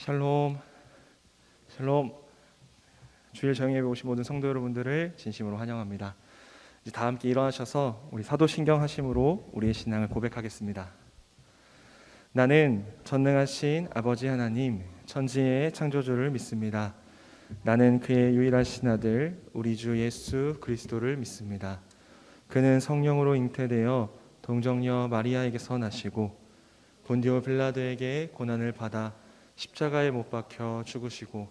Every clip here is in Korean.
샬롬, 샬롬. 주일 저녁 예배 오신 모든 성도 여러분들을 진심으로 환영합니다. 이제 다 함께 일어나셔서 우리 사도신경 하심으로 우리의 신앙을 고백하겠습니다. 나는 전능하신 아버지 하나님, 천지의 창조주를 믿습니다. 나는 그의 유일하신 아들 우리 주 예수 그리스도를 믿습니다. 그는 성령으로 잉태되어 동정녀 마리아에게서 나시고 본디오 빌라도에게 고난을 받아 십자가에 못 박혀 죽으시고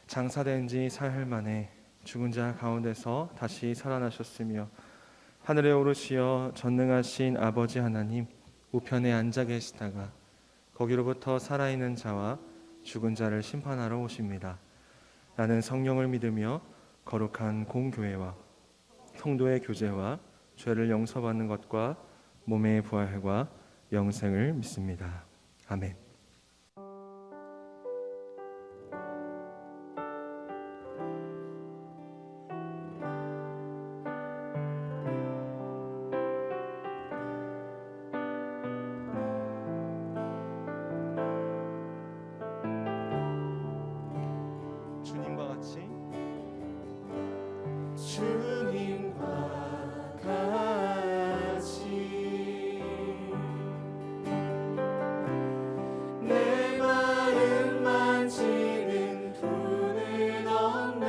장사된 지 사흘 만에 죽은 자 가운데서 다시 살아나셨으며 하늘에 오르시어 전능하신 아버지 하나님 우편에 앉아 계시다가 거기로부터 살아있는 자와 죽은 자를 심판하러 오십니다. 나는 성령을 믿으며 거룩한 공교회와 성도의 교제와 죄를 용서받는 것과 몸의 부활과 영생을 믿습니다. 아멘. 주님과 같이 내 마음 만지는 분은 없네.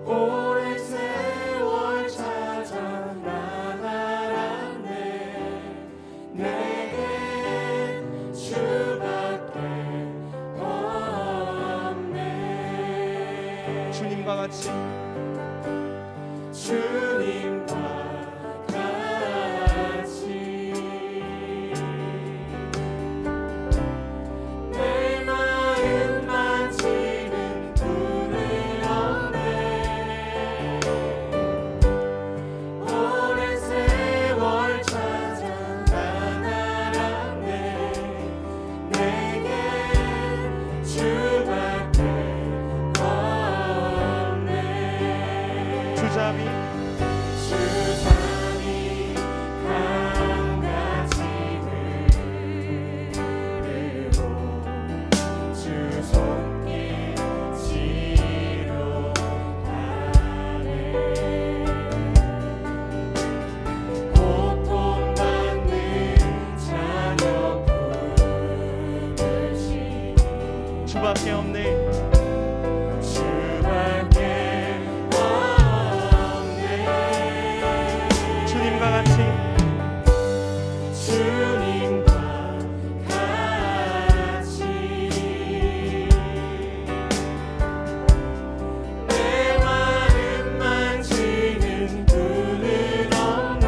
오랜 세월 찾아 난 알았네. 내겐 주밖에 없네. 주님과 같이 주님과 같이 내 마음 만지는 분은 없네. 오랜 세월 찾아 난 알았네. 내겐 주밖에 없네. 주잡이 주삼이 한가지 흐르고 주 손길 지루하네. 고통받는 자녀 부르시니 주밖에 없네. 주밖에 없네. 주님과 같이 주님과 같이 내 마음 만지는 분은 없네.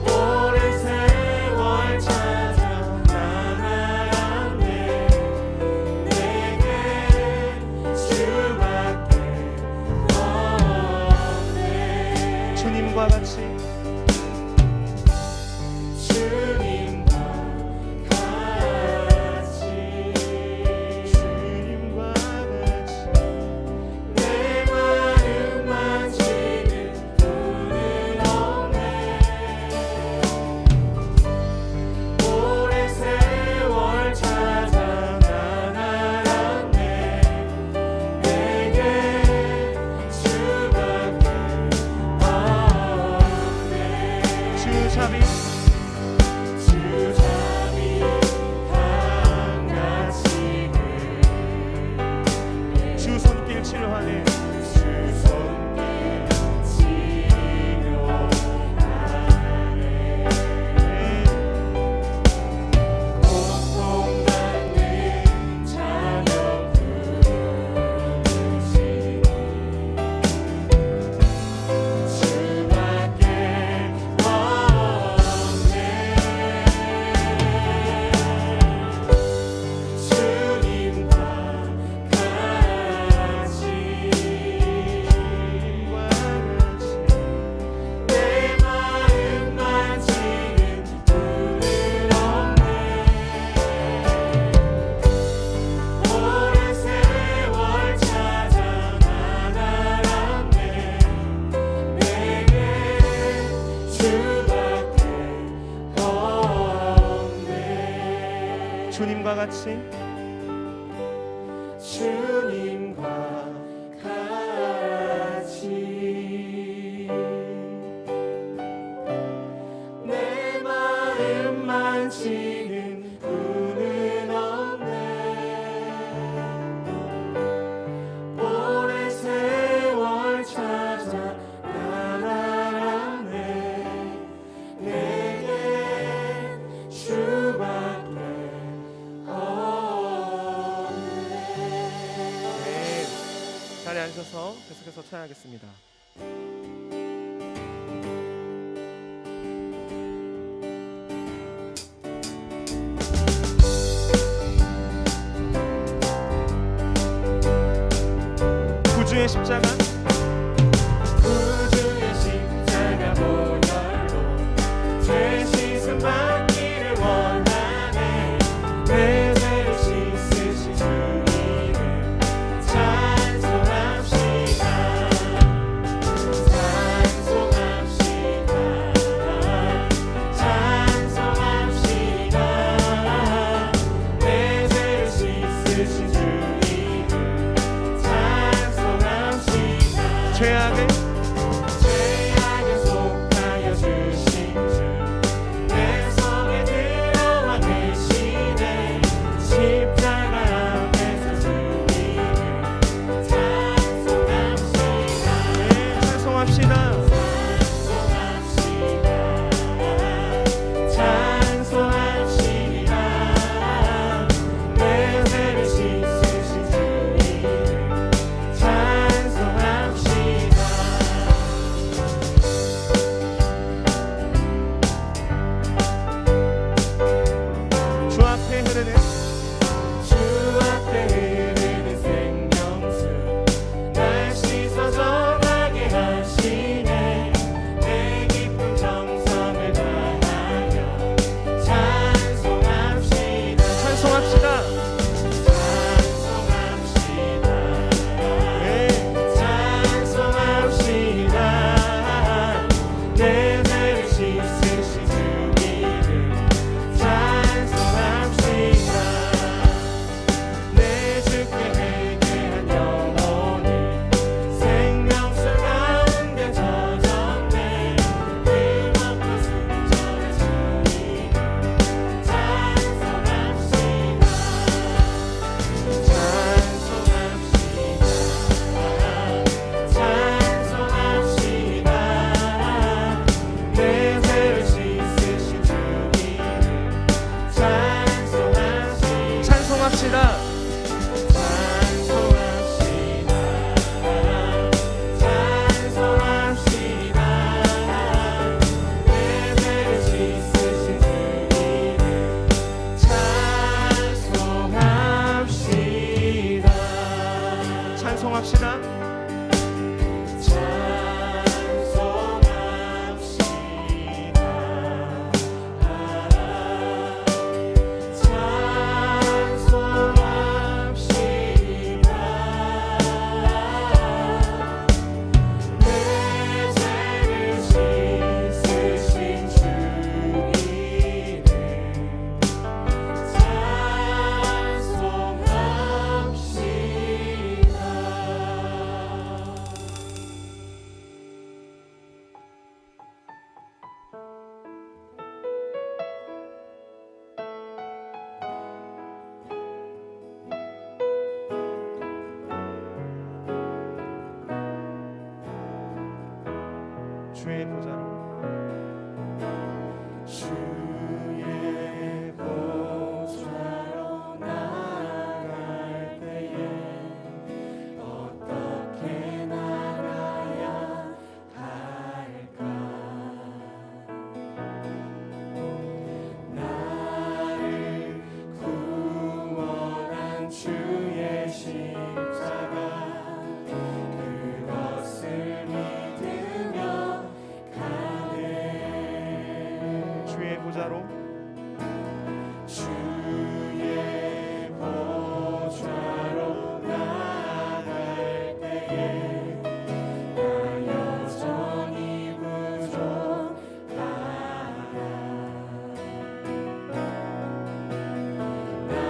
오랜 세월 찾아 난 알았네. 내겐 주밖에 없네. 주님과 같이 주님과 같이 주님과 같이 내 마음 만지는 분은 없네. 오랜 세월 찾아 난 알았네. 내겐 주밖에 없네. 주잡이 주잡이 한가지 주 손길 치료하네. 주 손길 치료하네. 고통받는 자녀 부르시니 주밖에 없네. 주님과 같이 주님과 같이 내 마음 만지는 분은 없네. 오랜 세월 찾아 난 알았네. 내겐 주밖에 자리에 앉으셔서 계속해서 찬양하겠습니다. 구주의 십자가 구주의 십자가 보혈로 죄 씻음 받기를 원하네. 내 죄를 씻으신 주 이름 찬송합시다. 찬송합시다. 찬송합시다. 내 죄를 씻으신 주 이름 찬송합시다. 죄악을 속하여 주신 주 내 성에 들어와 계시네. 십자가 앞에서 주 이름 찬송합시다. 찬송합시다. 찬송합시다. 내 죄를 씻으신 주 이름 찬송합시다. 주 앞에 흐르는 주 앞에 흐르는 생명수 날 씻어 정하게 하시네. 내 깊은 정성을 다하여 찬송합시다. 찬송합시다. 찬송합시다. 네. 찬송합시다. 내 죄를 씻으신 주 이름 찬송합시다. 내 주께 회개한 영혼이 생명수 가운데 젖었네. 흠없고 순전한 주 이름 찬송합시다. 찬송합시다. 내 죄를 씻으신 주 이름 찬송합시다. 찬송합시다. 찬송합시다. 내 죄를 씻으신 주 이름 찬송합시다. 찬송합시다. 주의 보좌로 주의 보좌로 나아갈 때에 어떻게 나가야 할까? 나를 구원한 주의 십자가 그것을 믿으며 가네. 주의 보좌로 주의 보좌로 나아갈 때에 나 여전히 부족하다. 나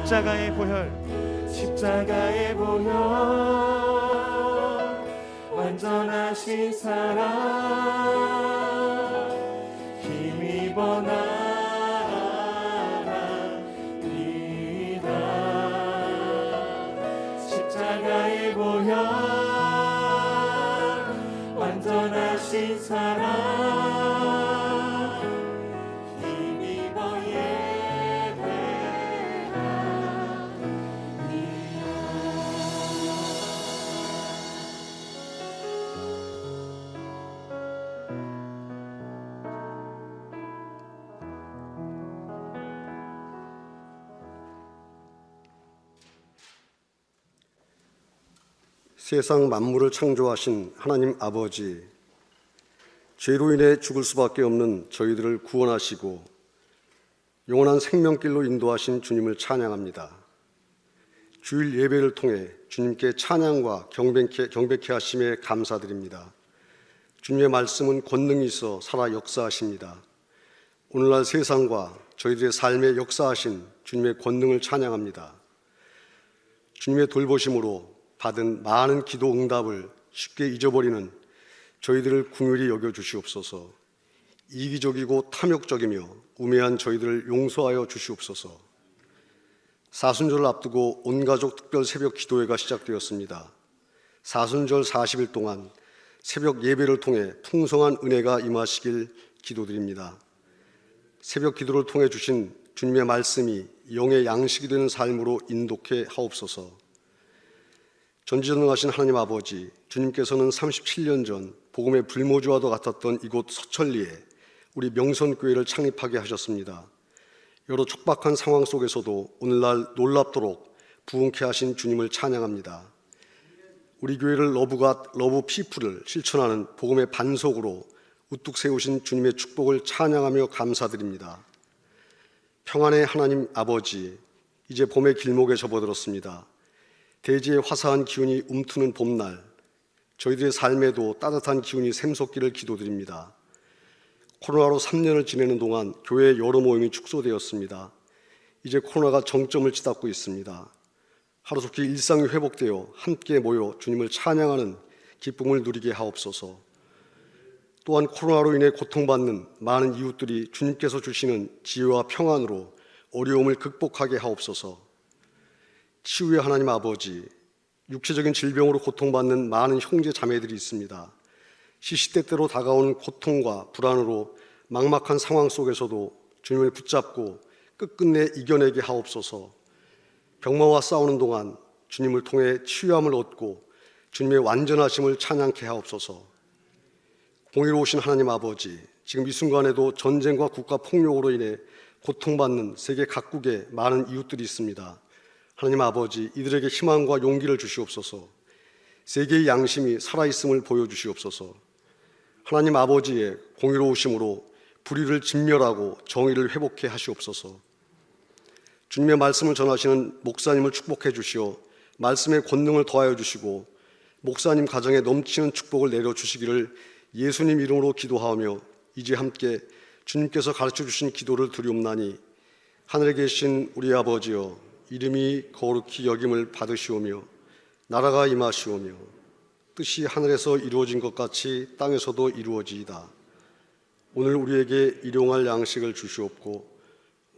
십자가의 보혈 십자가의 보혈 완전하신 사랑 힘입어 나아갑니다. 십자가의 보혈 완전하신 사랑 힘입어 세상 만물을 창조하신 하나님 아버지, 죄로 인해 죽을 수밖에 없는 저희들을 구원하시고 영원한 생명길로 인도하신 주님을 찬양합니다. 주일 예배를 통해 주님께 찬양과 경배케 하심에 감사드립니다. 주님의 말씀은 권능이 있어 살아 역사하십니다. 오늘날 세상과 저희들의 삶에 역사하신 주님의 권능을 찬양합니다. 주님의 돌보심으로 받은 많은 기도 응답을 쉽게 잊어버리는 저희들을 긍휼히 여겨주시옵소서. 이기적이고 탐욕적이며 우매한 저희들을 용서하여 주시옵소서. 사순절을 앞두고 온가족 특별 새벽 기도회가 시작되었습니다. 사순절 40일 동안 새벽 예배를 통해 풍성한 은혜가 임하시길 기도드립니다. 새벽 기도를 통해 주신 주님의 말씀이 영의 양식이 되는 삶으로 인도케 하옵소서. 전지전능하신 하나님 아버지, 주님께서는 37년 전 복음의 불모지와도 같았던 이곳 서천리에 우리 명선교회를 창립하게 하셨습니다. 여러 촉박한 상황 속에서도 오늘날 놀랍도록 부흥케 하신 주님을 찬양합니다. 우리 교회를 러브 피플을 실천하는 복음의 반석으로 우뚝 세우신 주님의 축복을 찬양하며 감사드립니다. 평안의 하나님 아버지, 이제 봄의 길목에 접어들었습니다. 대지의 화사한 기운이 움트는 봄날, 저희들의 삶에도 따뜻한 기운이 샘솟기를 기도드립니다. 코로나로 3년을 지내는 동안 교회의 여러 모임이 축소되었습니다. 이제 코로나가 정점을 치닫고 있습니다. 하루속히 일상이 회복되어 함께 모여 주님을 찬양하는 기쁨을 누리게 하옵소서. 또한 코로나로 인해 고통받는 많은 이웃들이 주님께서 주시는 지혜와 평안으로 어려움을 극복하게 하옵소서. 치유의 하나님 아버지, 육체적인 질병으로 고통받는 많은 형제 자매들이 있습니다. 시시때때로 다가오는 고통과 불안으로 막막한 상황 속에서도 주님을 붙잡고 끝끝내 이겨내게 하옵소서. 병마와 싸우는 동안 주님을 통해 치유함을 얻고 주님의 완전하심을 찬양케 하옵소서. 공의로우신 하나님 아버지, 지금 이 순간에도 전쟁과 국가 폭력으로 인해 고통받는 세계 각국에 많은 이웃들이 있습니다. 하나님 아버지, 이들에게 희망과 용기를 주시옵소서. 세계의 양심이 살아있음을 보여주시옵소서. 하나님 아버지의 공의로우심으로 불의를 진멸하고 정의를 회복해 하시옵소서. 주님의 말씀을 전하시는 목사님을 축복해 주시어 말씀의 권능을 더하여 주시고 목사님 가정에 넘치는 축복을 내려주시기를 예수님 이름으로 기도하며 이제 함께 주님께서 가르쳐 주신 기도를 드리옵나니, 하늘에 계신 우리 아버지여, 이름이 거룩히 여김을 받으시오며 나라가 임하시오며 뜻이 하늘에서 이루어진 것 같이 땅에서도 이루어지이다. 오늘 우리에게 일용할 양식을 주시옵고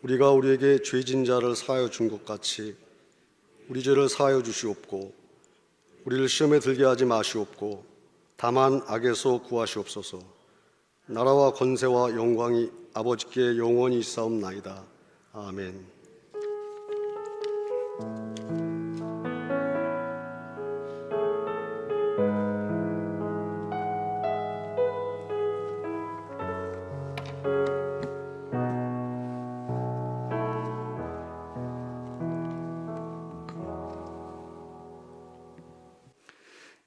우리가 우리에게 죄진 자를 사하여 준 것 같이 우리 죄를 사하여 주시옵고 우리를 시험에 들게 하지 마시옵고 다만 악에서 구하시옵소서. 나라와 권세와 영광이 아버지께 영원히 있사옵나이다. 아멘.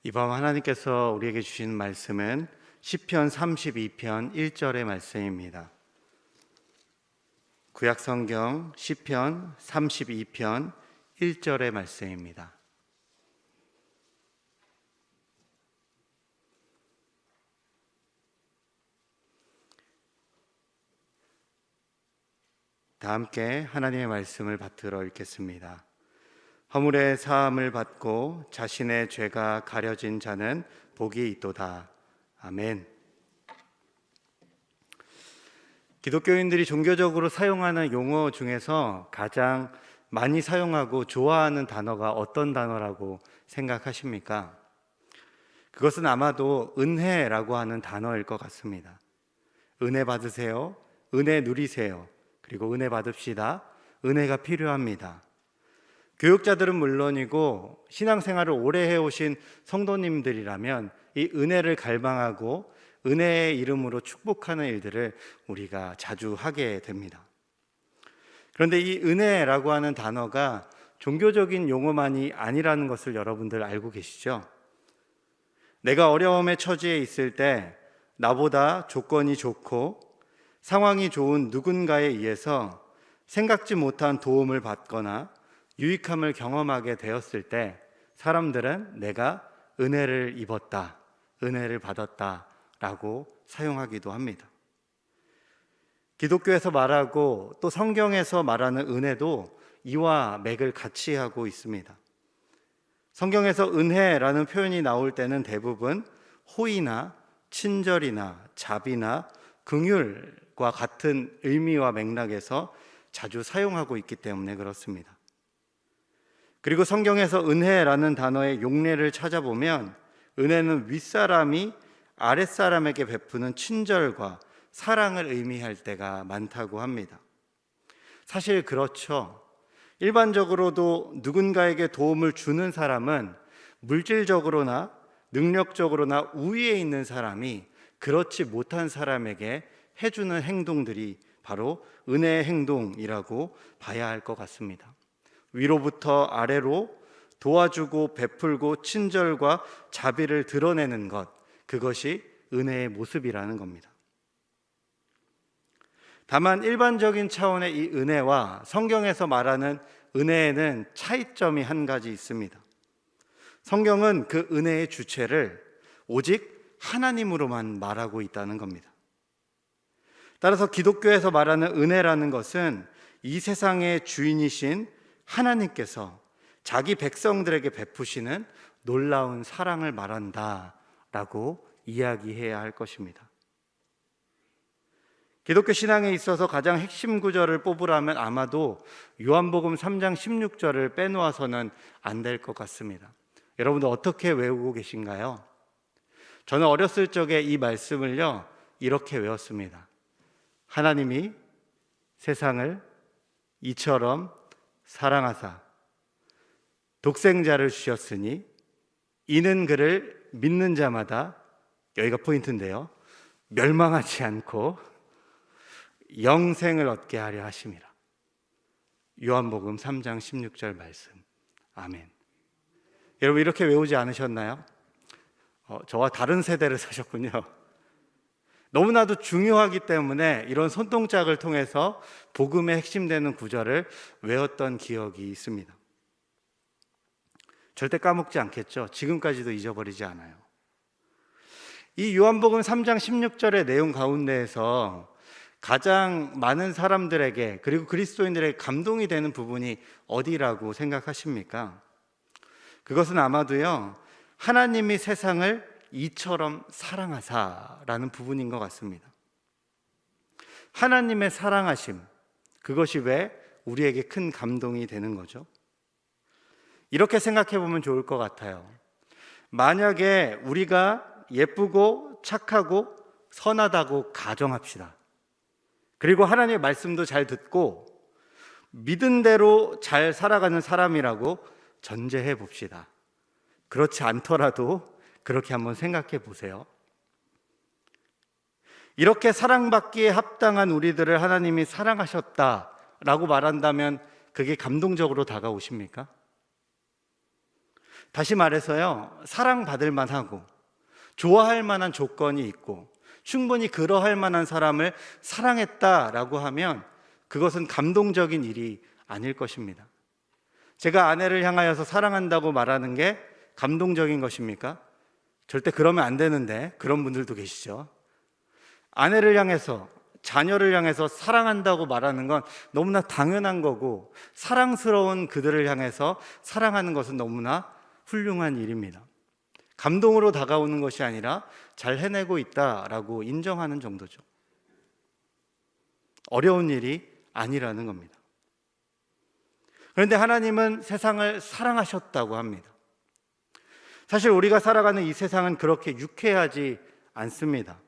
이밤 하나님께서 우리에게 주신 말씀은 시편 32편 1절의 말씀입니다. 구약성경 시편 32편 1절의 말씀입니다. 다 다 함께 하나님의 말씀을 받들어 읽겠습니다. 허물의 사함을 받고 자신의 죄가 가려진 자는 복이 있도다. 아멘. 기독교인들이 종교적으로 사용하는 용어 중에서 가장 많이 사용하고 좋아하는 단어가 어떤 단어라고 생각하십니까? 그것은 아마도 은혜라고 하는 단어일 것 같습니다. 은혜 받으세요. 은혜 누리세요. 그리고 은혜 받읍시다. 은혜가 필요합니다. 교육자들은 물론이고 신앙생활을 오래 해오신 성도님들이라면 이 은혜를 갈망하고 은혜의 이름으로 축복하는 일들을 우리가 자주 하게 됩니다. 그런데 이 은혜라고 하는 단어가 종교적인 용어만이 아니라는 것을 여러분들 알고 계시죠? 내가 어려움의 처지에 있을 때 나보다 조건이 좋고 상황이 좋은 누군가에 의해서 생각지 못한 도움을 받거나 유익함을 경험하게 되었을 때 사람들은 내가 은혜를 입었다, 은혜를 받았다 라고 사용하기도 합니다. 기독교에서 말하고 또 성경에서 말하는 은혜도 이와 맥을 같이 하고 있습니다. 성경에서 은혜라는 표현이 나올 때는 대부분 호의나 친절이나 자비나 긍휼과 같은 의미와 맥락에서 자주 사용하고 있기 때문에 그렇습니다. 그리고 성경에서 은혜라는 단어의 용례를 찾아보면 은혜는 윗사람이 아랫사람에게 베푸는 친절과 사랑을 의미할 때가 많다고 합니다. 사실 그렇죠. 일반적으로도 누군가에게 도움을 주는 사람은 물질적으로나 능력적으로나 우위에 있는 사람이 그렇지 못한 사람에게 해주는 행동들이 바로 은혜의 행동이라고 봐야 할 것 같습니다. 위로부터 아래로 도와주고 베풀고 친절과 자비를 드러내는 것, 그것이 은혜의 모습이라는 겁니다. 다만 일반적인 차원의 이 은혜와 성경에서 말하는 은혜에는 차이점이 한 가지 있습니다. 성경은 그 은혜의 주체를 오직 하나님으로만 말하고 있다는 겁니다. 따라서 기독교에서 말하는 은혜라는 것은 이 세상의 주인이신 하나님께서 자기 백성들에게 베푸시는 놀라운 사랑을 말한다라고 이야기해야 할 것입니다. 기독교 신앙에 있어서 가장 핵심 구절을 뽑으라면 아마도 요한복음 3장 16절을 빼놓아서는 안 될 것 같습니다. 여러분들 어떻게 외우고 계신가요? 저는 어렸을 적에 이 말씀을요 이렇게 외웠습니다. 하나님이 세상을 이처럼 사랑하사 독생자를 주셨으니 이는 그를 믿는 자마다, 여기가 포인트인데요, 멸망하지 않고 영생을 얻게 하려 하심이라. 요한복음 3장 16절 말씀. 아멘. 여러분 이렇게 외우지 않으셨나요? 저와 다른 세대를 사셨군요. 너무나도 중요하기 때문에 이런 손동작을 통해서 복음의 핵심되는 구절을 외웠던 기억이 있습니다. 절대 까먹지 않겠죠? 지금까지도 잊어버리지 않아요. 이 요한복음 3장 16절의 내용 가운데에서 가장 많은 사람들에게 그리고 그리스도인들에게 감동이 되는 부분이 어디라고 생각하십니까? 그것은 아마도요, 하나님이 세상을 이처럼 사랑하사라는 부분인 것 같습니다. 하나님의 사랑하심, 그것이 왜 우리에게 큰 감동이 되는 거죠? 이렇게 생각해 보면 좋을 것 같아요. 만약에 우리가 예쁘고 착하고 선하다고 가정합시다. 그리고 하나님의 말씀도 잘 듣고 믿은 대로 잘 살아가는 사람이라고 전제해 봅시다. 그렇지 않더라도 그렇게 한번 생각해 보세요. 이렇게 사랑받기에 합당한 우리들을 하나님이 사랑하셨다라고 말한다면 그게 감동적으로 다가오십니까? 다시 말해서요, 사랑받을 만하고 좋아할 만한 조건이 있고 충분히 그러할 만한 사람을 사랑했다라고 하면 그것은 감동적인 일이 아닐 것입니다. 제가 아내를 향하여서 사랑한다고 말하는 게 감동적인 것입니까? 절대 그러면 안 되는데 그런 분들도 계시죠. 아내를 향해서 자녀를 향해서 사랑한다고 말하는 건 너무나 당연한 거고, 사랑스러운 그들을 향해서 사랑하는 것은 너무나 훌륭한 일입니다. 감동으로 다가오는 것이 아니라 잘 해내고 있다라고 인정하는 정도죠. 어려운 일이 아니라는 겁니다. 그런데 하나님은 세상을 사랑하셨다고 합니다. 사실 우리가 살아가는 이 세상은 그렇게 유쾌하지 않습니다.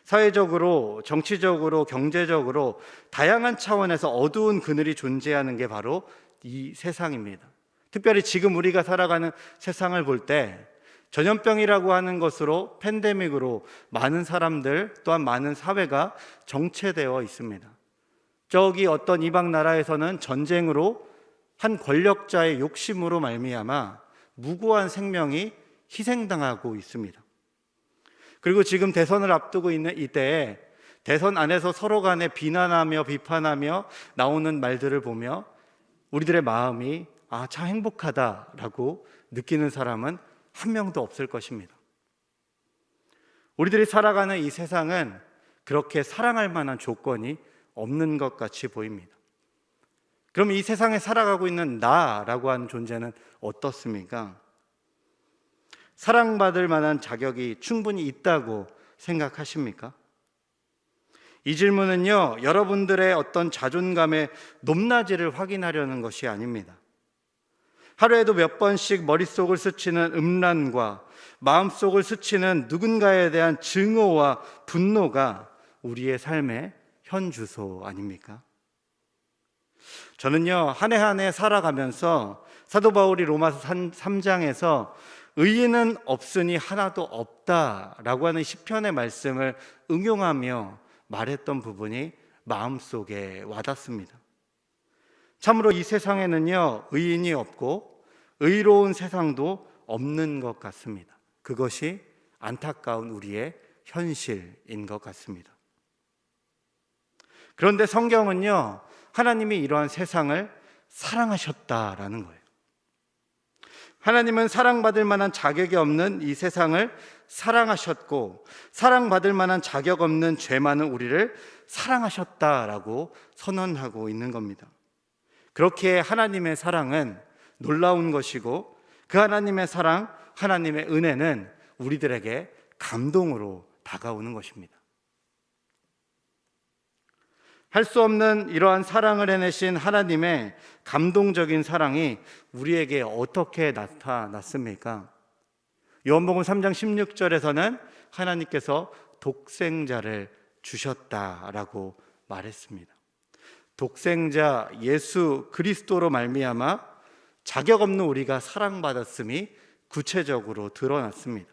사회적으로, 정치적으로, 경제적으로 다양한 차원에서 어두운 그늘이 존재하는 게 바로 이 세상입니다. 특별히 지금 우리가 살아가는 세상을 볼 때 전염병이라고 하는 것으로, 팬데믹으로 많은 사람들 또한 많은 사회가 정체되어 있습니다. 저기 어떤 이방 나라에서는 전쟁으로 한 권력자의 욕심으로 말미암아 무고한 생명이 희생당하고 있습니다. 그리고 지금 대선을 앞두고 있는 이때에 대선 안에서 서로 간에 비난하며 비판하며 나오는 말들을 보며 우리들의 마음이 참 행복하다라고 느끼는 사람은 한 명도 없을 것입니다. 우리들이 살아가는 이 세상은 그렇게 사랑할 만한 조건이 없는 것 같이 보입니다. 그럼 이 세상에 살아가고 있는 나라고 하는 존재는 어떻습니까? 사랑받을 만한 자격이 충분히 있다고 생각하십니까? 이 질문은요, 여러분들의 어떤 자존감의 높낮이를 확인하려는 것이 아닙니다. 하루에도 몇 번씩 머릿속을 스치는 음란과 마음속을 스치는 누군가에 대한 증오와 분노가 우리의 삶의 현 주소 아닙니까? 저는요, 한 해 한 해 살아가면서 사도 바울이 로마서 3장에서 의인은 없으니 하나도 없다라고 하는 시편의 말씀을 응용하며 말했던 부분이 마음속에 와닿습니다. 참으로 이 세상에는요, 의인이 없고 의로운 세상도 없는 것 같습니다. 그것이 안타까운 우리의 현실인 것 같습니다. 그런데 성경은요, 하나님이 이러한 세상을 사랑하셨다라는 거예요. 하나님은 사랑받을 만한 자격이 없는 이 세상을 사랑하셨고, 사랑받을 만한 자격 없는 죄 많은 우리를 사랑하셨다라고 선언하고 있는 겁니다. 그렇게 하나님의 사랑은 놀라운 것이고, 그 하나님의 사랑, 하나님의 은혜는 우리들에게 감동으로 다가오는 것입니다. 할 수 없는 이러한 사랑을 해내신 하나님의 감동적인 사랑이 우리에게 어떻게 나타났습니까? 요한복음 3장 16절에서는 하나님께서 독생자를 주셨다라고 말했습니다. 독생자 예수 그리스도로 말미암아 자격 없는 우리가 사랑받았음이 구체적으로 드러났습니다.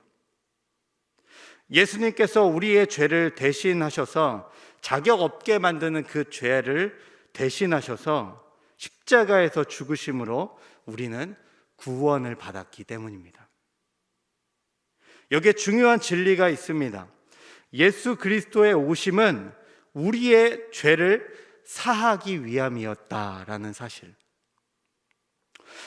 예수님께서 우리의 죄를 대신하셔서 자격 없게 만드는 그 죄를 대신하셔서 십자가에서 죽으심으로 우리는 구원을 받았기 때문입니다. 여기에 중요한 진리가 있습니다. 예수 그리스도의 오심은 우리의 죄를 사하기 위함이었다라는 사실.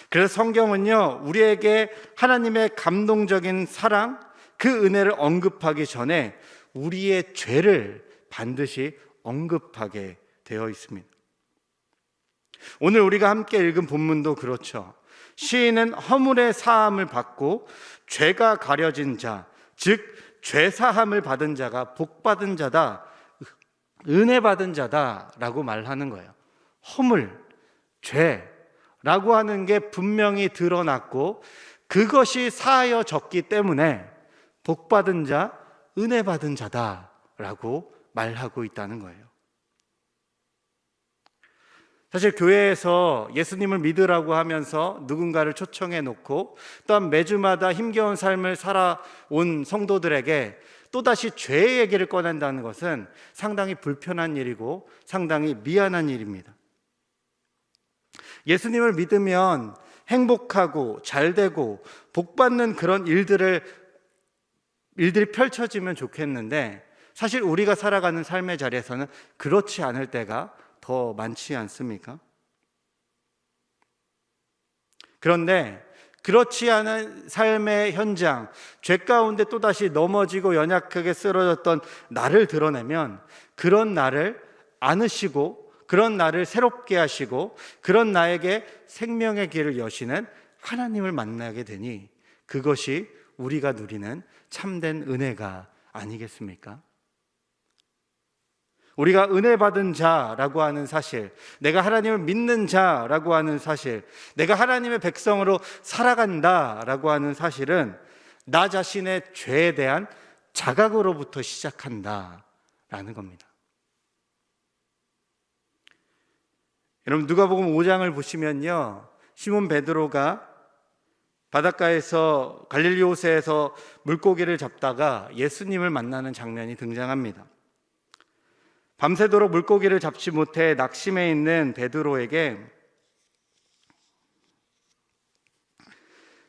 그래서 성경은요, 우리에게 하나님의 감동적인 사랑, 그 은혜를 언급하기 전에 우리의 죄를 반드시 언급하게 되어 있습니다. 오늘 우리가 함께 읽은 본문도 그렇죠. 시인은 허물의 사함을 받고 죄가 가려진 자, 즉 죄사함을 받은 자가 복받은 자다, 은혜 받은 자다라고 말하는 거예요. 허물, 죄라고 하는 게 분명히 드러났고 그것이 사하여졌기 때문에 복받은 자, 은혜 받은 자다라고 말하고 있다는 거예요. 사실 교회에서 예수님을 믿으라고 하면서 누군가를 초청해 놓고 또한 매주마다 힘겨운 삶을 살아온 성도들에게 또다시 죄의 얘기를 꺼낸다는 것은 상당히 불편한 일이고 상당히 미안한 일입니다. 예수님을 믿으면 행복하고 잘되고 복받는 그런 일들이 펼쳐지면 좋겠는데 사실 우리가 살아가는 삶의 자리에서는 그렇지 않을 때가 더 많지 않습니까? 그런데 그렇지 않은 삶의 현장, 죄 가운데 또다시 넘어지고 연약하게 쓰러졌던 나를 드러내면 그런 나를 안으시고 그런 나를 새롭게 하시고 그런 나에게 생명의 길을 여시는 하나님을 만나게 되니 그것이 우리가 누리는 참된 은혜가 아니겠습니까? 우리가 은혜 받은 자라고 하는 사실, 내가 하나님을 믿는 자라고 하는 사실, 내가 하나님의 백성으로 살아간다라고 하는 사실은 나 자신의 죄에 대한 자각으로부터 시작한다라는 겁니다. 여러분, 누가복음 5장을 보시면요, 시몬 베드로가 바닷가에서 갈릴리 호수에서 물고기를 잡다가 예수님을 만나는 장면이 등장합니다. 밤새도록 물고기를 잡지 못해 낙심해 있는 베드로에게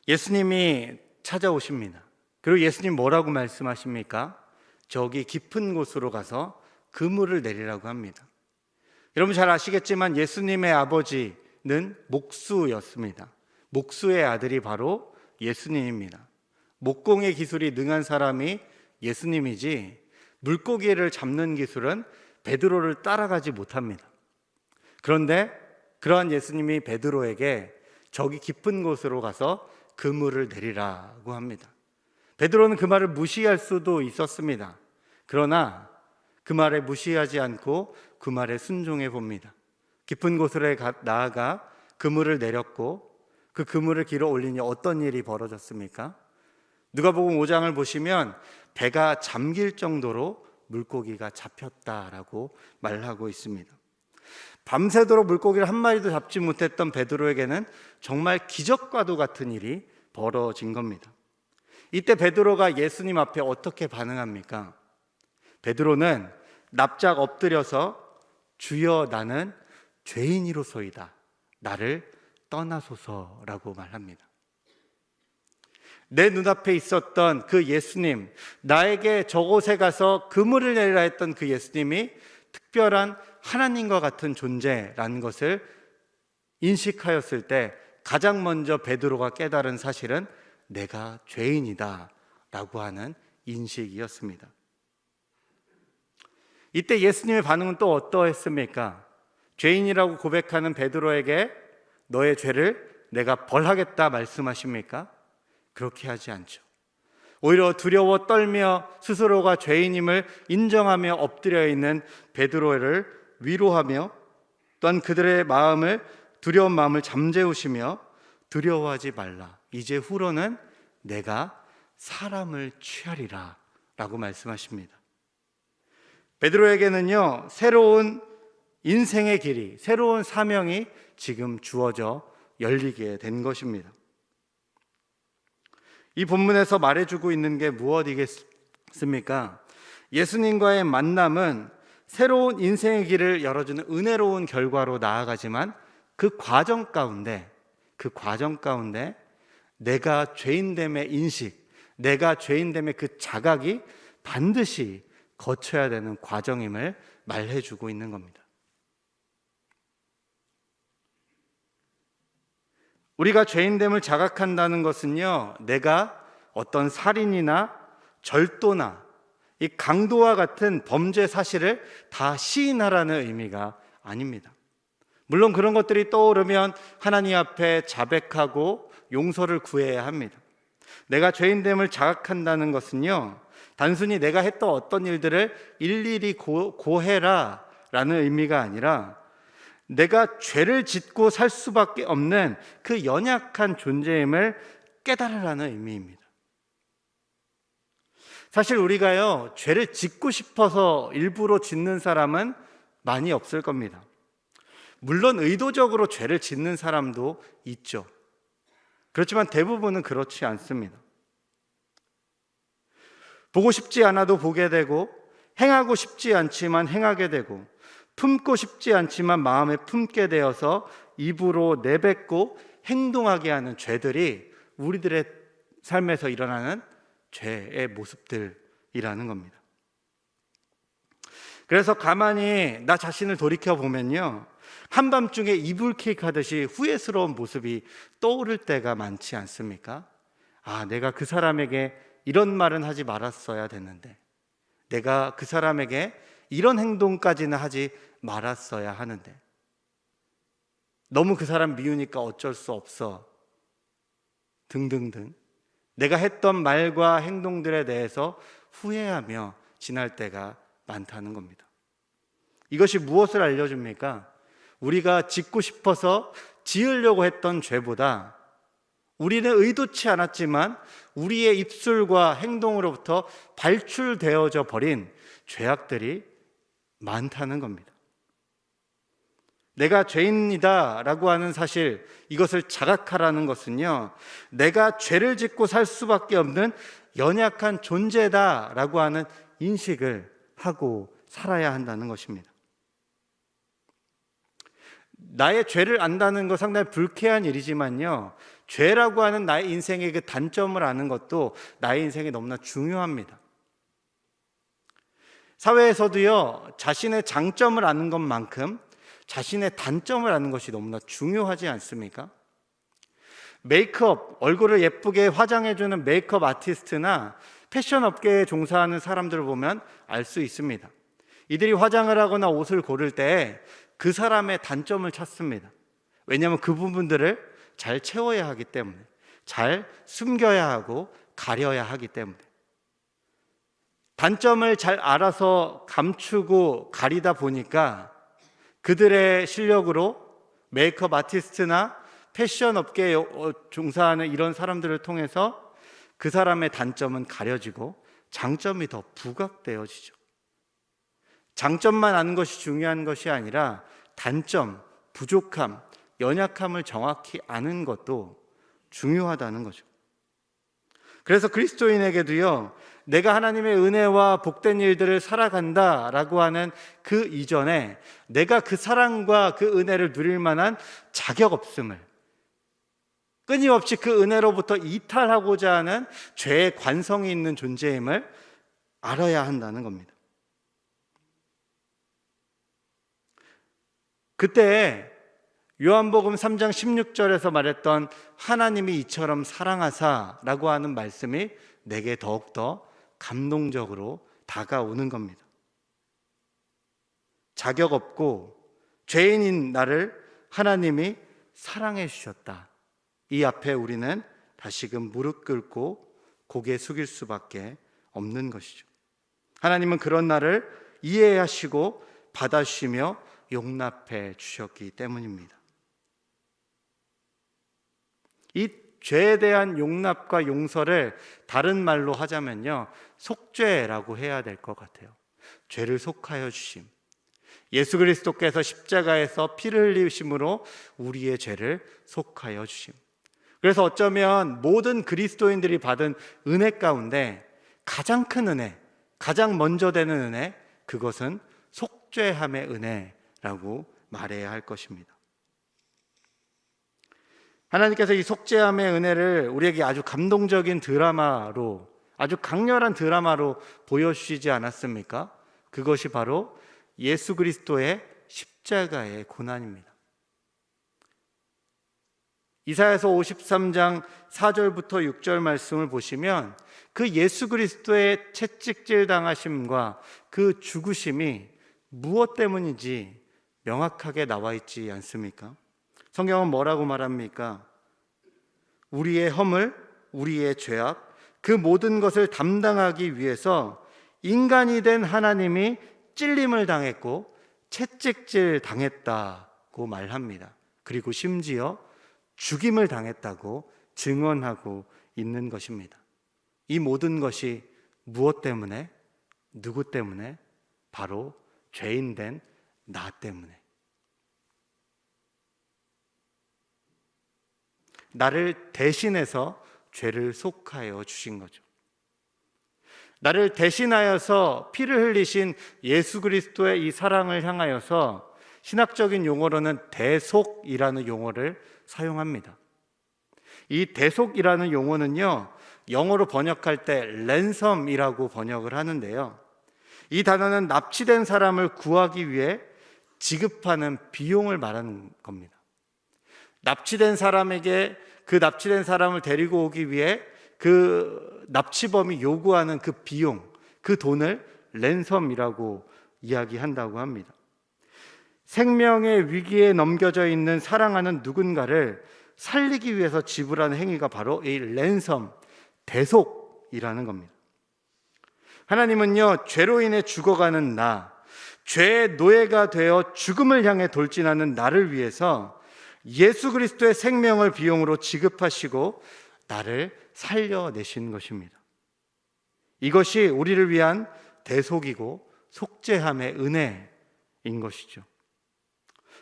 예수님이 찾아오십니다. 그리고 예수님 뭐라고 말씀하십니까? 저기 깊은 곳으로 가서 그물을 내리라고 합니다. 여러분 잘 아시겠지만 예수님의 아버지는 목수였습니다. 목수의 아들이 바로 예수님입니다. 목공의 기술이 능한 사람이 예수님이지 물고기를 잡는 기술은 베드로를 따라가지 못합니다. 그런데 그러한 예수님이 베드로에게 저기 깊은 곳으로 가서 그물을 내리라고 합니다. 베드로는 그 말을 무시할 수도 있었습니다. 그러나 그 말에 무시하지 않고 그 말에 순종해 봅니다. 깊은 곳으로 나아가 그물을 내렸고 그 그물을 길어 올리니 어떤 일이 벌어졌습니까? 누가복음 5장을 보시면 배가 잠길 정도로 물고기가 잡혔다라고 말하고 있습니다. 밤새도록 물고기를 한 마리도 잡지 못했던 베드로에게는 정말 기적과도 같은 일이 벌어진 겁니다. 이때 베드로가 예수님 앞에 어떻게 반응합니까? 베드로는 납작 엎드려서 주여 나는 죄인이로소이다. 나를 떠나소서라고 말합니다. 내 눈앞에 있었던 그 예수님, 나에게 저곳에 가서 그물을 내리라 했던 그 예수님이 특별한 하나님과 같은 존재라는 것을 인식하였을 때 가장 먼저 베드로가 깨달은 사실은 내가 죄인이다 라고 하는 인식이었습니다. 이때 예수님의 반응은 또 어떠했습니까? 죄인이라고 고백하는 베드로에게 너의 죄를 내가 벌하겠다 말씀하십니까? 그렇게 하지 않죠. 오히려 두려워 떨며 스스로가 죄인임을 인정하며 엎드려 있는 베드로를 위로하며 또한 그들의 두려운 마음을 잠재우시며 두려워하지 말라. 이제 후로는 내가 사람을 취하리라 라고 말씀하십니다. 베드로에게는요, 새로운 인생의 길이, 새로운 사명이 지금 주어져 열리게 된 것입니다. 이 본문에서 말해주고 있는 게 무엇이겠습니까? 예수님과의 만남은 새로운 인생의 길을 열어주는 은혜로운 결과로 나아가지만 그 과정 가운데 내가 죄인됨의 인식, 내가 죄인됨의 그 자각이 반드시 거쳐야 되는 과정임을 말해주고 있는 겁니다. 우리가 죄인됨을 자각한다는 것은요, 내가 어떤 살인이나 절도나 이 강도와 같은 범죄 사실을 다 시인하라는 의미가 아닙니다. 물론 그런 것들이 떠오르면 하나님 앞에 자백하고 용서를 구해야 합니다. 내가 죄인됨을 자각한다는 것은요, 단순히 내가 했던 어떤 일들을 일일이 고해라 라는 의미가 아니라 내가 죄를 짓고 살 수밖에 없는 그 연약한 존재임을 깨달으라는 의미입니다. 사실 우리가요, 죄를 짓고 싶어서 일부러 짓는 사람은 많이 없을 겁니다. 물론 의도적으로 죄를 짓는 사람도 있죠. 그렇지만 대부분은 그렇지 않습니다. 보고 싶지 않아도 보게 되고, 행하고 싶지 않지만 행하게 되고, 품고 싶지 않지만 마음에 품게 되어서 입으로 내뱉고 행동하게 하는 죄들이 우리들의 삶에서 일어나는 죄의 모습들이라는 겁니다. 그래서 가만히 나 자신을 돌이켜보면요, 한밤중에 이불킥 하듯이 후회스러운 모습이 떠오를 때가 많지 않습니까? 아, 내가 그 사람에게 이런 말은 하지 말았어야 됐는데, 내가 그 사람에게 이런 행동까지는 하지 말았어야 하는데, 너무 그 사람 미우니까 어쩔 수 없어 등등등 내가 했던 말과 행동들에 대해서 후회하며 지날 때가 많다는 겁니다. 이것이 무엇을 알려줍니까? 우리가 짓고 싶어서 지으려고 했던 죄보다 우리는 의도치 않았지만 우리의 입술과 행동으로부터 발출되어져 버린 죄악들이 많다는 겁니다. 내가 죄인이다 라고 하는 사실, 이것을 자각하라는 것은요, 내가 죄를 짓고 살 수밖에 없는 연약한 존재다 라고 하는 인식을 하고 살아야 한다는 것입니다. 나의 죄를 안다는 것 상당히 불쾌한 일이지만요, 죄라고 하는 나의 인생의 그 단점을 아는 것도 나의 인생에 너무나 중요합니다. 사회에서도요, 자신의 장점을 아는 것만큼 자신의 단점을 아는 것이 너무나 중요하지 않습니까? 메이크업, 얼굴을 예쁘게 화장해주는 메이크업 아티스트나 패션 업계에 종사하는 사람들을 보면 알 수 있습니다. 이들이 화장을 하거나 옷을 고를 때 그 사람의 단점을 찾습니다. 왜냐하면 그 부분들을 잘 채워야 하기 때문에, 잘 숨겨야 하고 가려야 하기 때문에. 단점을 잘 알아서 감추고 가리다 보니까 그들의 실력으로 메이크업 아티스트나 패션 업계에 종사하는 이런 사람들을 통해서 그 사람의 단점은 가려지고 장점이 더 부각되어지죠. 장점만 아는 것이 중요한 것이 아니라 단점, 부족함, 연약함을 정확히 아는 것도 중요하다는 거죠. 그래서 그리스도인에게도요, 내가 하나님의 은혜와 복된 일들을 살아간다라고 하는 그 이전에 내가 그 사랑과 그 은혜를 누릴 만한 자격 없음을, 끊임없이 그 은혜로부터 이탈하고자 하는 죄의 관성이 있는 존재임을 알아야 한다는 겁니다. 그때 요한복음 3장 16절에서 말했던 하나님이 이처럼 사랑하사라고 하는 말씀이 내게 더욱더 감동적으로 다가오는 겁니다. 자격 없고 죄인인 나를 하나님이 사랑해 주셨다. 이 앞에 우리는 다시금 무릎 꿇고 고개 숙일 수밖에 없는 것이죠. 하나님은 그런 나를 이해하시고 받아주시며 용납해 주셨기 때문입니다. 이 죄에 대한 용납과 용서를 다른 말로 하자면요, 속죄라고 해야 될 것 같아요. 죄를 속하여 주심. 예수 그리스도께서 십자가에서 피를 흘리심으로 우리의 죄를 속하여 주심. 그래서 어쩌면 모든 그리스도인들이 받은 은혜 가운데 가장 큰 은혜, 가장 먼저 되는 은혜, 그것은 속죄함의 은혜라고 말해야 할 것입니다. 하나님께서 이 속죄함의 은혜를 우리에게 아주 감동적인 드라마로, 아주 강렬한 드라마로 보여주시지 않았습니까? 그것이 바로 예수 그리스도의 십자가의 고난입니다. 이사야서 53장 4절부터 6절 말씀을 보시면 그 예수 그리스도의 채찍질 당하심과 그 죽으심이 무엇 때문인지 명확하게 나와 있지 않습니까? 성경은 뭐라고 말합니까? 우리의 허물, 우리의 죄악, 그 모든 것을 담당하기 위해서 인간이 된 하나님이 찔림을 당했고 채찍질 당했다고 말합니다. 그리고 심지어 죽임을 당했다고 증언하고 있는 것입니다. 이 모든 것이 무엇 때문에? 누구 때문에? 바로 죄인 된 나 때문에. 나를 대신해서 죄를 속하여 주신 거죠. 나를 대신하여서 피를 흘리신 예수 그리스도의 이 사랑을 향하여서 신학적인 용어로는 대속이라는 용어를 사용합니다. 이 대속이라는 용어는요, 영어로 번역할 때 랜섬이라고 번역을 하는데요, 이 단어는 납치된 사람을 구하기 위해 지급하는 비용을 말하는 겁니다. 납치된 사람에게 그 납치된 사람을 데리고 오기 위해 그 납치범이 요구하는 그 비용, 그 돈을 랜섬이라고 이야기한다고 합니다. 생명의 위기에 넘겨져 있는 사랑하는 누군가를 살리기 위해서 지불하는 행위가 바로 이 랜섬, 대속이라는 겁니다. 하나님은요, 죄로 인해 죽어가는 나, 죄의 노예가 되어 죽음을 향해 돌진하는 나를 위해서 예수 그리스도의 생명을 비용으로 지급하시고 나를 살려내신 것입니다. 이것이 우리를 위한 대속이고 속죄함의 은혜인 것이죠.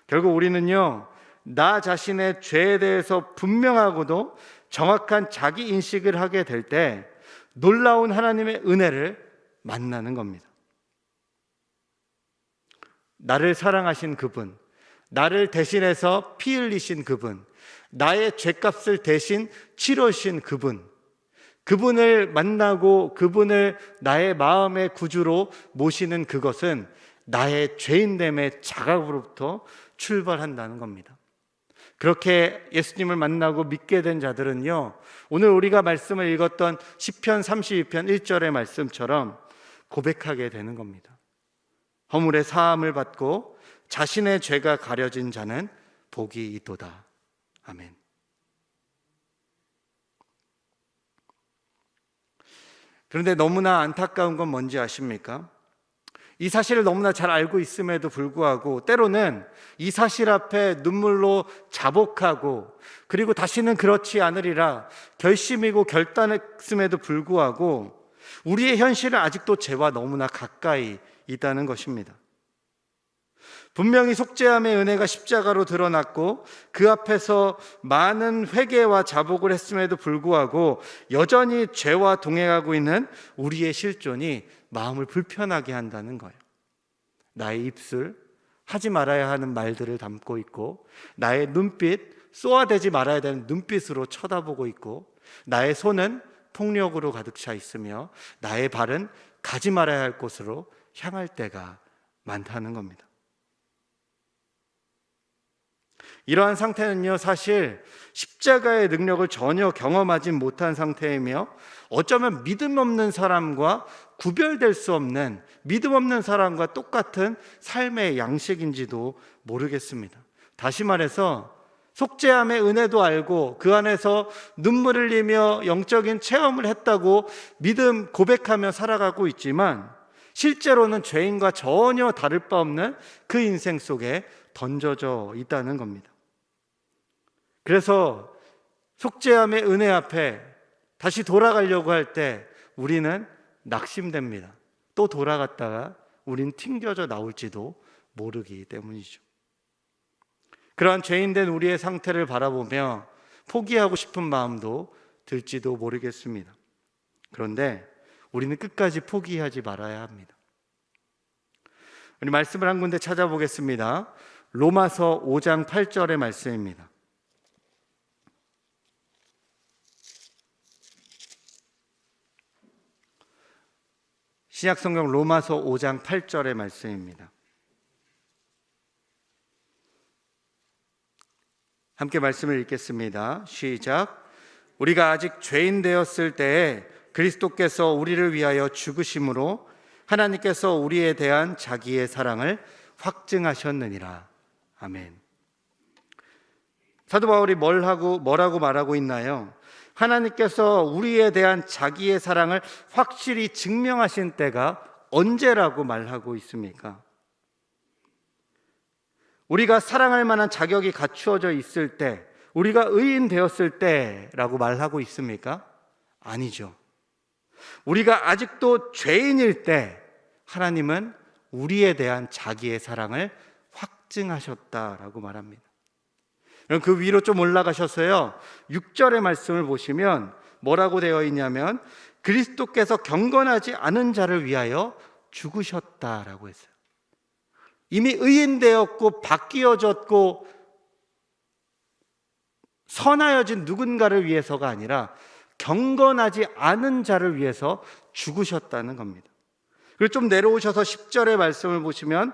결국 우리는요, 나 자신의 죄에 대해서 분명하고도 정확한 자기 인식을 하게 될 때 놀라운 하나님의 은혜를 만나는 겁니다. 나를 사랑하신 그분, 나를 대신해서 피 흘리신 그분, 나의 죄값을 대신 치르신 그분, 그분을 만나고 그분을 나의 마음의 구주로 모시는 그것은 나의 죄인됨의 자각으로부터 출발한다는 겁니다. 그렇게 예수님을 만나고 믿게 된 자들은요, 오늘 우리가 말씀을 읽었던 시편 32편 1절의 말씀처럼 고백하게 되는 겁니다. 허물의 사함을 받고 자신의 죄가 가려진 자는 복이 있도다. 아멘. 그런데 너무나 안타까운 건 뭔지 아십니까? 이 사실을 너무나 잘 알고 있음에도 불구하고 때로는 이 사실 앞에 눈물로 자복하고 그리고 다시는 그렇지 않으리라 결심이고 결단했음에도 불구하고 우리의 현실은 아직도 죄와 너무나 가까이 있다는 것입니다. 분명히 속죄함의 은혜가 십자가로 드러났고 그 앞에서 많은 회개와 자복을 했음에도 불구하고 여전히 죄와 동행하고 있는 우리의 실존이 마음을 불편하게 한다는 거예요. 나의 입술, 하지 말아야 하는 말들을 담고 있고 나의 눈빛, 쏘아대지 말아야 되는 눈빛으로 쳐다보고 있고 나의 손은 폭력으로 가득 차 있으며 나의 발은 가지 말아야 할 곳으로 향할 때가 많다는 겁니다. 이러한 상태는요, 사실 십자가의 능력을 전혀 경험하지 못한 상태이며 어쩌면 믿음 없는 사람과 구별될 수 없는, 믿음 없는 사람과 똑같은 삶의 양식인지도 모르겠습니다. 다시 말해서 속죄함의 은혜도 알고 그 안에서 눈물 흘리며 영적인 체험을 했다고 믿음 고백하며 살아가고 있지만 실제로는 죄인과 전혀 다를 바 없는 그 인생 속에 던져져 있다는 겁니다. 그래서 속죄함의 은혜 앞에 다시 돌아가려고 할 때 우리는 낙심됩니다. 또 돌아갔다가 우린 튕겨져 나올지도 모르기 때문이죠. 그러한 죄인된 우리의 상태를 바라보며 포기하고 싶은 마음도 들지도 모르겠습니다. 그런데 우리는 끝까지 포기하지 말아야 합니다. 우리 말씀을 한 군데 찾아보겠습니다. 로마서 5장 8절의 말씀입니다. 신약성경 로마서 5장 8절의 말씀입니다. 함께 말씀을 읽겠습니다. 시작. 우리가 아직 죄인 되었을 때에 그리스도께서 우리를 위하여 죽으심으로 하나님께서 우리에 대한 자기의 사랑을 확증하셨느니라. 아멘. 사도 바울이 뭐라고 말하고 있나요? 하나님께서 우리에 대한 자기의 사랑을 확실히 증명하신 때가 언제라고 말하고 있습니까? 우리가 사랑할 만한 자격이 갖추어져 있을 때, 우리가 의인 되었을 때라고 말하고 있습니까? 아니죠. 우리가 아직도 죄인일 때 하나님은 우리에 대한 자기의 사랑을 확증하셨다라고 말합니다. 그 위로 좀 올라가셔서요 6절의 말씀을 보시면 뭐라고 되어 있냐면 그리스도께서 경건하지 않은 자를 위하여 죽으셨다라고 했어요. 이미 의인되었고 바뀌어졌고 선하여진 누군가를 위해서가 아니라 경건하지 않은 자를 위해서 죽으셨다는 겁니다. 그리고 좀 내려오셔서 10절의 말씀을 보시면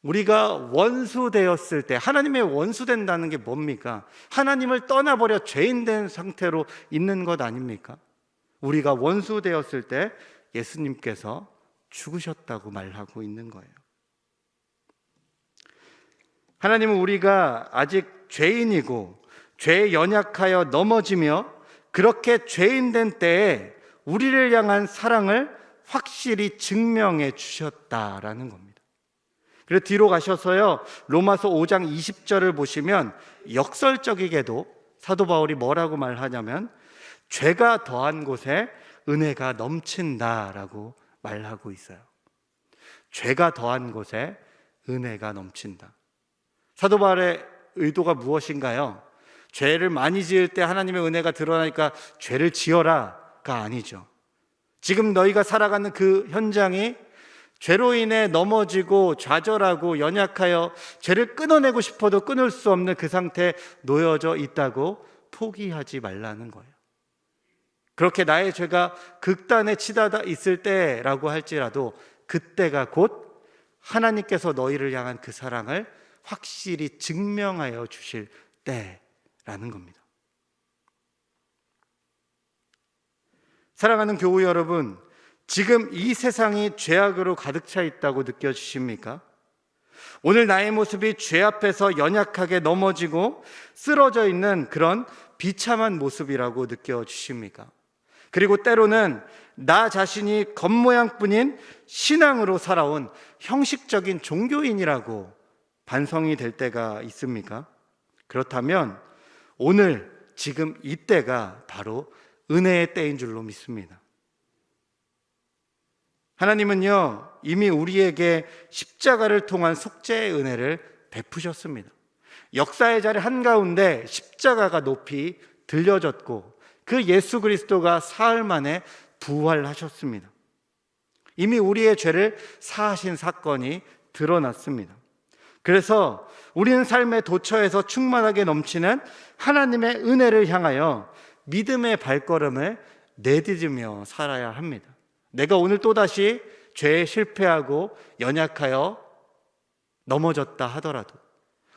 우리가 원수 되었을 때, 하나님의 원수 된다는 게 뭡니까? 하나님을 떠나버려 죄인 된 상태로 있는 것 아닙니까? 우리가 원수 되었을 때 예수님께서 죽으셨다고 말하고 있는 거예요. 하나님은 우리가 아직 죄인이고 죄에 연약하여 넘어지며 그렇게 죄인된 때에 우리를 향한 사랑을 확실히 증명해 주셨다라는 겁니다. 그리고 뒤로 가셔서요, 로마서 5장 20절을 보시면 역설적이게도 사도 바울이 뭐라고 말하냐면 죄가 더한 곳에 은혜가 넘친다라고 말하고 있어요. 죄가 더한 곳에 은혜가 넘친다. 사도 바울의 의도가 무엇인가요? 죄를 많이 지을 때 하나님의 은혜가 드러나니까 죄를 지어라가 아니죠. 지금 너희가 살아가는 그 현장이 죄로 인해 넘어지고 좌절하고 연약하여 죄를 끊어내고 싶어도 끊을 수 없는 그 상태에 놓여져 있다고 포기하지 말라는 거예요. 그렇게 나의 죄가 극단에 치닫아 있을 때라고 할지라도 그때가 곧 하나님께서 너희를 향한 그 사랑을 확실히 증명하여 주실 때라는 겁니다. 사랑하는 교우 여러분, 지금 이 세상이 죄악으로 가득 차 있다고 느껴지십니까? 오늘 나의 모습이 죄 앞에서 연약하게 넘어지고 쓰러져 있는 그런 비참한 모습이라고 느껴지십니까? 그리고 때로는 나 자신이 겉모양뿐인 신앙으로 살아온 형식적인 종교인이라고 반성이 될 때가 있습니까? 그렇다면 오늘 지금 이때가 바로 은혜의 때인 줄로 믿습니다. 하나님은요, 이미 우리에게 십자가를 통한 속죄의 은혜를 베푸셨습니다. 역사의 자리 한가운데 십자가가 높이 들려졌고 그 예수 그리스도가 사흘 만에 부활하셨습니다. 이미 우리의 죄를 사하신 사건이 드러났습니다. 그래서 우리는 삶의 도처에서 충만하게 넘치는 하나님의 은혜를 향하여 믿음의 발걸음을 내딛으며 살아야 합니다. 내가 오늘 또다시 죄에 실패하고 연약하여 넘어졌다 하더라도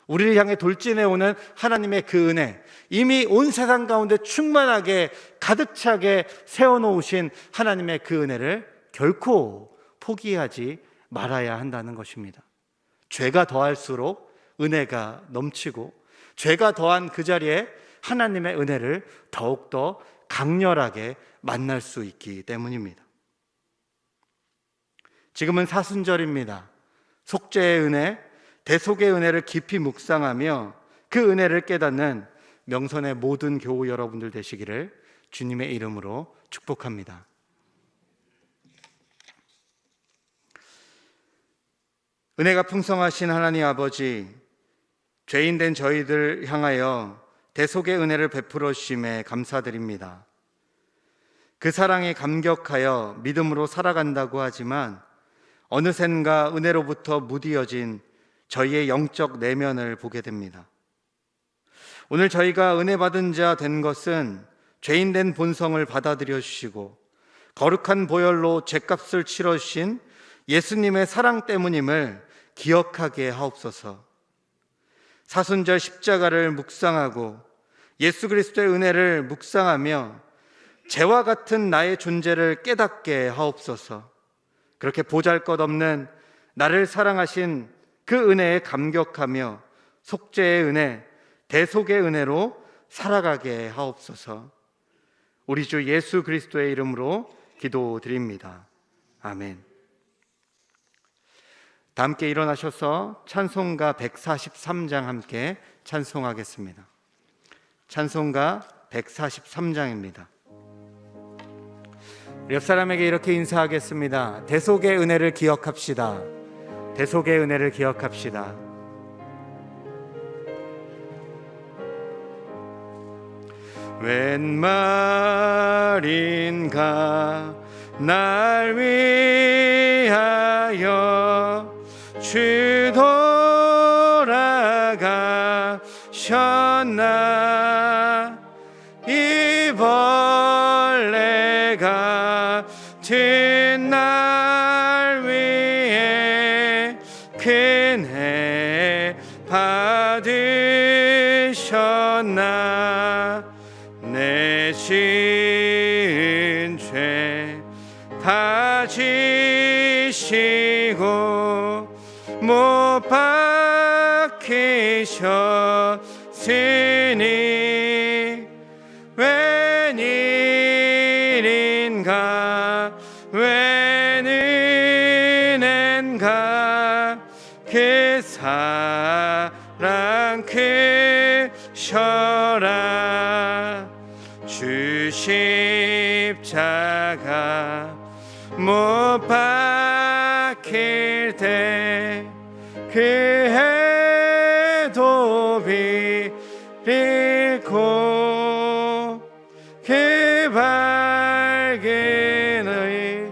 우리를 향해 돌진해 오는 하나님의 그 은혜, 이미 온 세상 가운데 충만하게 가득 차게 세워놓으신 하나님의 그 은혜를 결코 포기하지 말아야 한다는 것입니다. 죄가 더할수록 은혜가 넘치고 죄가 더한 그 자리에 하나님의 은혜를 더욱더 강렬하게 만날 수 있기 때문입니다. 지금은 사순절입니다. 속죄의 은혜, 대속의 은혜를 깊이 묵상하며 그 은혜를 깨닫는 명선의 모든 교우 여러분들 되시기를 주님의 이름으로 축복합니다. 은혜가 풍성하신 하나님 아버지, 죄인된 저희들 향하여 대속의 은혜를 베풀어 주심에 감사드립니다. 그 사랑에 감격하여 믿음으로 살아간다고 하지만 어느샌가 은혜로부터 무디어진 저희의 영적 내면을 보게 됩니다. 오늘 저희가 은혜 받은 자 된 것은 죄인된 본성을 받아들여 주시고 거룩한 보혈로 죄값을 치러 주신 예수님의 사랑 때문임을 기억하게 하옵소서. 사순절 십자가를 묵상하고 예수 그리스도의 은혜를 묵상하며 죄와 같은 나의 존재를 깨닫게 하옵소서. 그렇게 보잘것없는 나를 사랑하신 그 은혜에 감격하며 속죄의 은혜, 대속의 은혜로 살아가게 하옵소서. 우리 주 예수 그리스도의 이름으로 기도드립니다. 아멘. 다 함께 일어나셔서 찬송가 143장 함께 찬송하겠습니다. 찬송가 143장입니다. 옆 사람에게 이렇게 인사하겠습니다. 대속의 은혜를 기억합시다. 대속의 은혜를 기억합시다. 웬 말인가 날 위하여 주 돌아가셨나. 이 벌레 같은 날 위해 큰 해 받으셨나. 내 지은 죄 다 지셨나. 주시고 못 박히셨으니 웬일인가 웬 은혜인가 그 사랑 크셔라 주 십자가 못 박힐 때 그 해도 비리고 그 밝은 의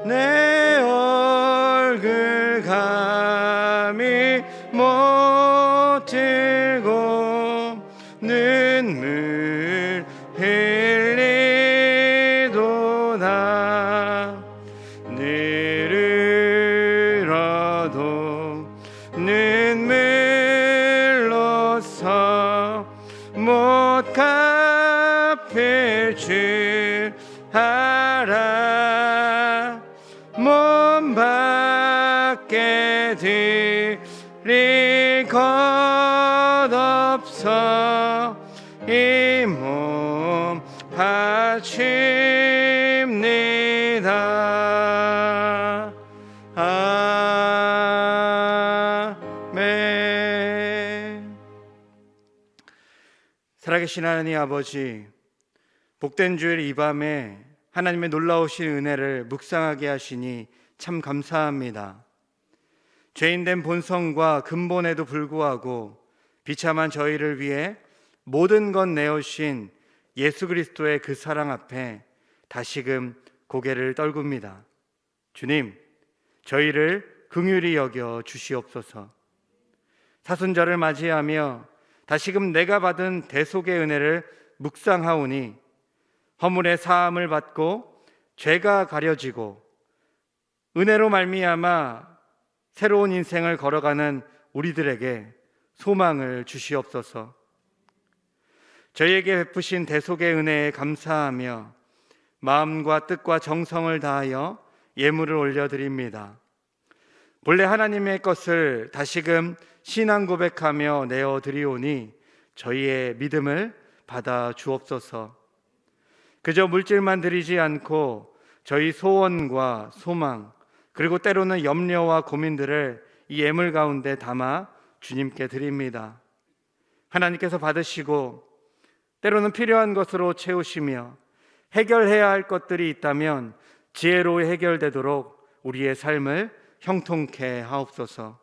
내 얼굴 감히 못 들고 눈물 흘리도다 늘어도 눈물로서 못 갚을 줄 알아 몸 밖에 드릴 것 없어 이 몸 바칩니다 아멘. 살아계신 하나님 아버지, 복된 주일 이 밤에 하나님의 놀라우신 은혜를 묵상하게 하시니 참 감사합니다. 죄인된 본성과 근본에도 불구하고 비참한 저희를 위해 모든 것 내어주신 예수 그리스도의 그 사랑 앞에 다시금 고개를 떨굽니다. 주님, 저희를 긍휼히 여겨 주시옵소서. 사순절을 맞이하며 다시금 내가 받은 대속의 은혜를 묵상하오니 허물의 사함을 받고 죄가 가려지고 은혜로 말미암아 새로운 인생을 걸어가는 우리들에게 소망을 주시옵소서. 저희에게 베푸신 대속의 은혜에 감사하며 마음과 뜻과 정성을 다하여 예물을 올려드립니다. 본래 하나님의 것을 다시금 신앙 고백하며 내어드리오니 저희의 믿음을 받아 주옵소서. 그저 물질만 드리지 않고 저희 소원과 소망 그리고 때로는 염려와 고민들을 이 예물 가운데 담아 주님께 드립니다. 하나님께서 받으시고 때로는 필요한 것으로 채우시며 해결해야 할 것들이 있다면 지혜로 해결되도록 우리의 삶을 형통케 하옵소서.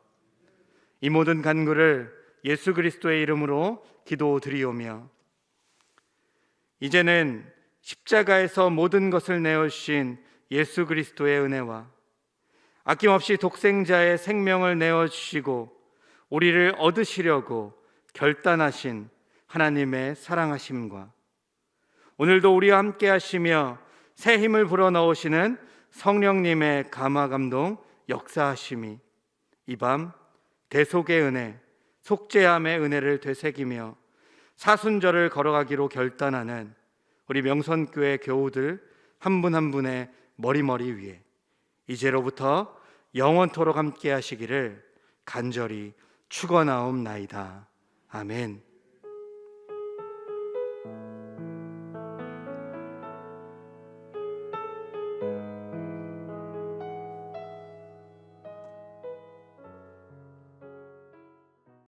이 모든 간구를 예수 그리스도의 이름으로 기도드리오며 이제는 십자가에서 모든 것을 내어주신 예수 그리스도의 은혜와 아낌없이 독생자의 생명을 내어주시고 우리를 얻으시려고 결단하신 하나님의 사랑하심과 오늘도 우리와 함께 하시며 새 힘을 불어넣으시는 성령님의 감화감동 역사하심이 이 밤 대속의 은혜, 속죄함의 은혜를 되새기며 사순절을 걸어가기로 결단하는 우리 명선교회 교우들 한 분 한 분의 머리머리 위에 이제로부터 영원토록 함께 하시기를 간절히 축원하옵나이다. 아멘.